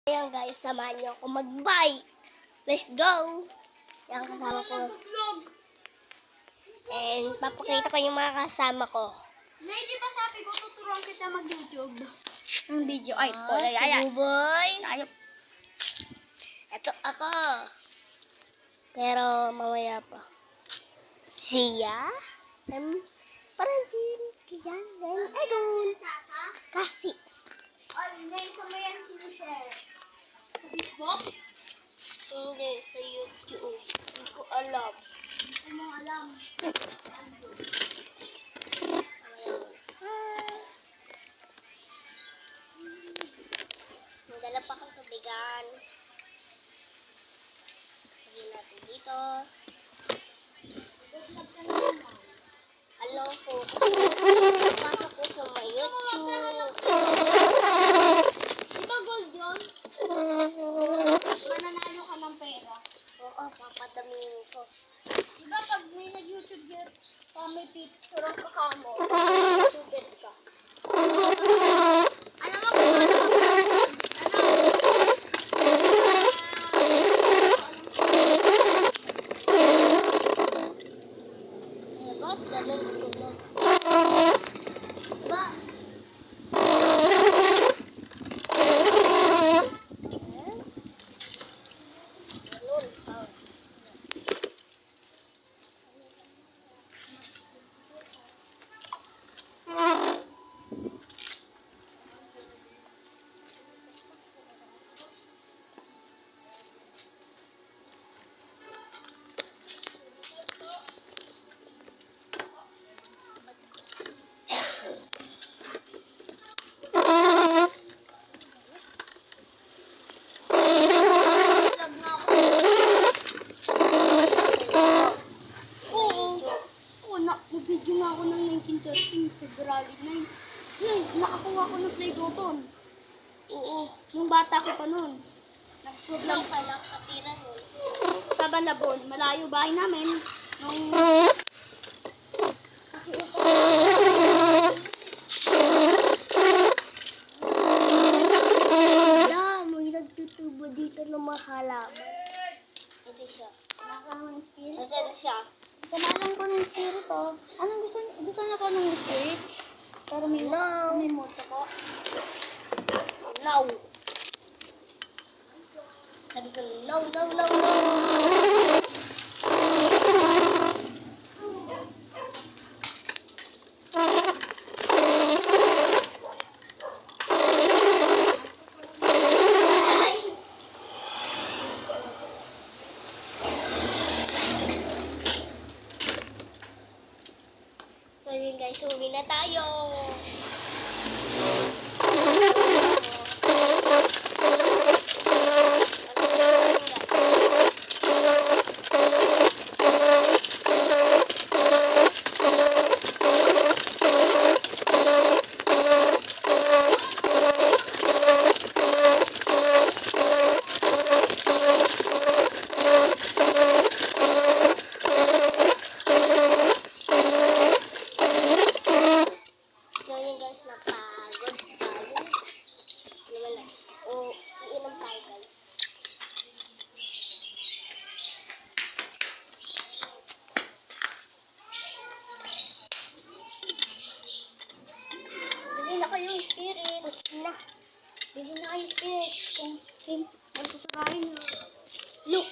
Ayan guys, samahan niyo ako mag-bike. Let's go! Yan kasama ko. And papakita ko yung mga kasama ko. Nay, di ba sabi ko tuturuan kita mag-YouTube? Ng video. Ay, Si Buboy. Ayop. Ito ako. Pero mamaya pa. Siya. Parang si Kian. Ayun. Kasi. Ay, Nay, sa mayan sino-share? Sa Facebook? Hindi, sa YouTube. Hindi ko alam. Hindi mo alam. Magdala pa kang tubigan. Lagyan natin dito. Alam ko. Pasok ko sa my YouTube. Di ba gold yun? Mananalo ka ng pera. Oo, papadamihin ko. Di ba pag may nag-YouTube yun, may picture ang kakamo, YouTuber ka. Alam mo kung ano? Bakit ganun ko na? Ba? Ganun, sound. Vlog na ako. Oo, nag-video nga ako ng 1913, February 9. Nay, nakakuha ko ng Play Button. Oo, nung bata ko pa nun. Nag-vlog ka lang katira nun. Sa Banabon, malayo bahay namin. Nung... May nagtutubo dito ng mga halaman. Ito siya. Nakakawang spirit. Nasaan siya? Sanalan ko ng spirit, oh. Anong gusto niya ko ng spirit? Pero may moto ko. No. Sabi ko, no, no, no, no. So yun guys, uwi na tayo. So yun guys, napagod tayo. Wala. O, iinom tayo guys. Bili na kayong spirit. Tapos na. Bili na kayong spirit. Kung magsusakain nyo. Look!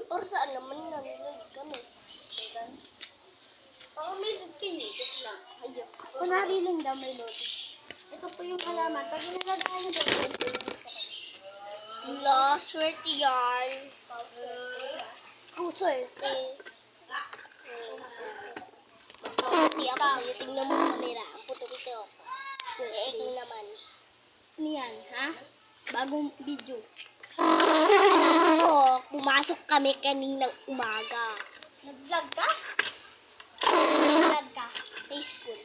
Or saan naman nanonood kami? Oo, may kayo. Just lang. Hayop. Kunwari lang daw may lodo. Ito po yung halaman. Pag nilagay nyo daw, Wala, swerte yan. Kung swerte. Swerte ako. Kaya tingnan mo sa camera. Ang puto-puto ako. Ikaw naman. ano yan, ha? Bagong video. Oo, pumasok kami kaninang umaga. Nag-vlog ka? Nag-vlog ka? Sa school.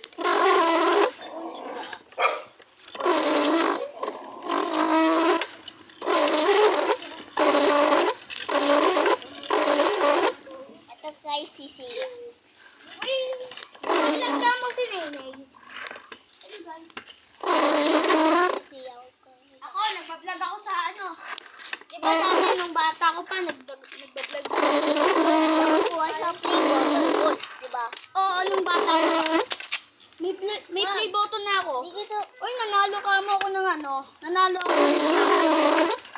Ito kay Sisi. Uy! Nag-vlog ka mo si Nenay. Ano guys? Siyaw ko. Ako, nagpa-vlog ako sa ano. Di ba dati nung bata ko pa, nagpa-vlog ako. Nakukuha sa play button gold, di ba? Oo, nung bata ko pa. May play button na ako. Dito. Uy, nanalo ka mo ako ng ano. Nanalo ako ng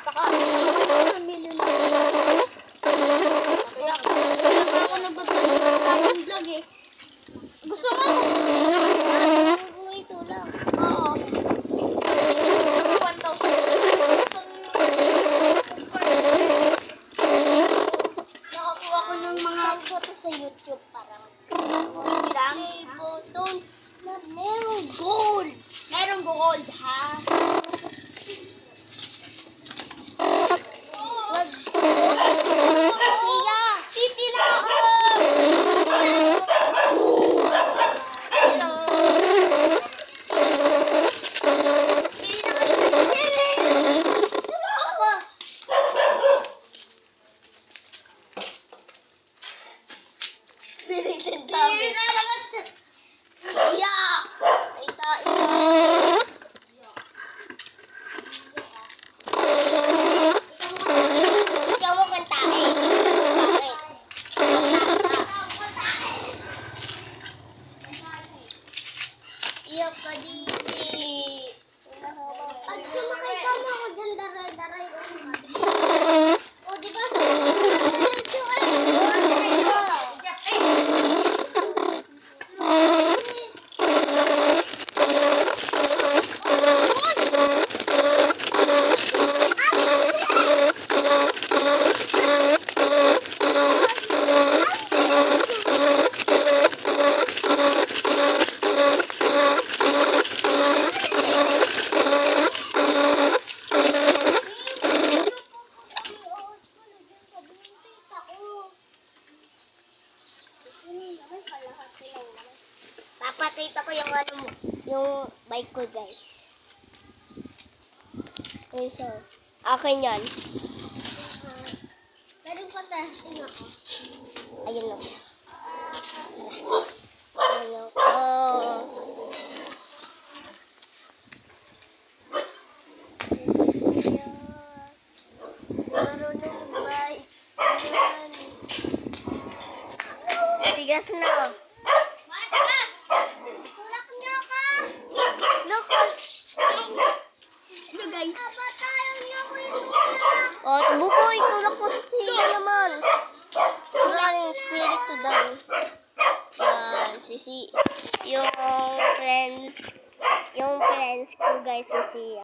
Baka, sa million na. Kaya ako nagpa-vlog eh. Gusto mo ako? Ito lang. Oo. 1,000. Nakakuha ko ng mga Photo sa YouTube para lang. button na merong gold. Merong gold, ha? Siya. Titi na ako! Hello. Pili na kayo ng titi. Ako. Spirited Pili na naman. Yeah. Ita. Ikaw mo kantain. Bakit? Iyak ka dito. Pag sumakay ka mo ako dyan, daray-daray. O, di ba? Diretso eh. Papakita ko yung ano mo, yung bike ko, guys. Okay, so, akin yan. Pwede ko testing ako. Ayun lang. Ayun lang. Marunong bike. Ayan. Tigas na. Tulak niyo ka! Look! Hello guys. Kapatayan niyo ako yung tulak! O, buko, itulak mo sa siya naman. Wala yung spirit to down. Yan, yung friends ko guys, si Sia.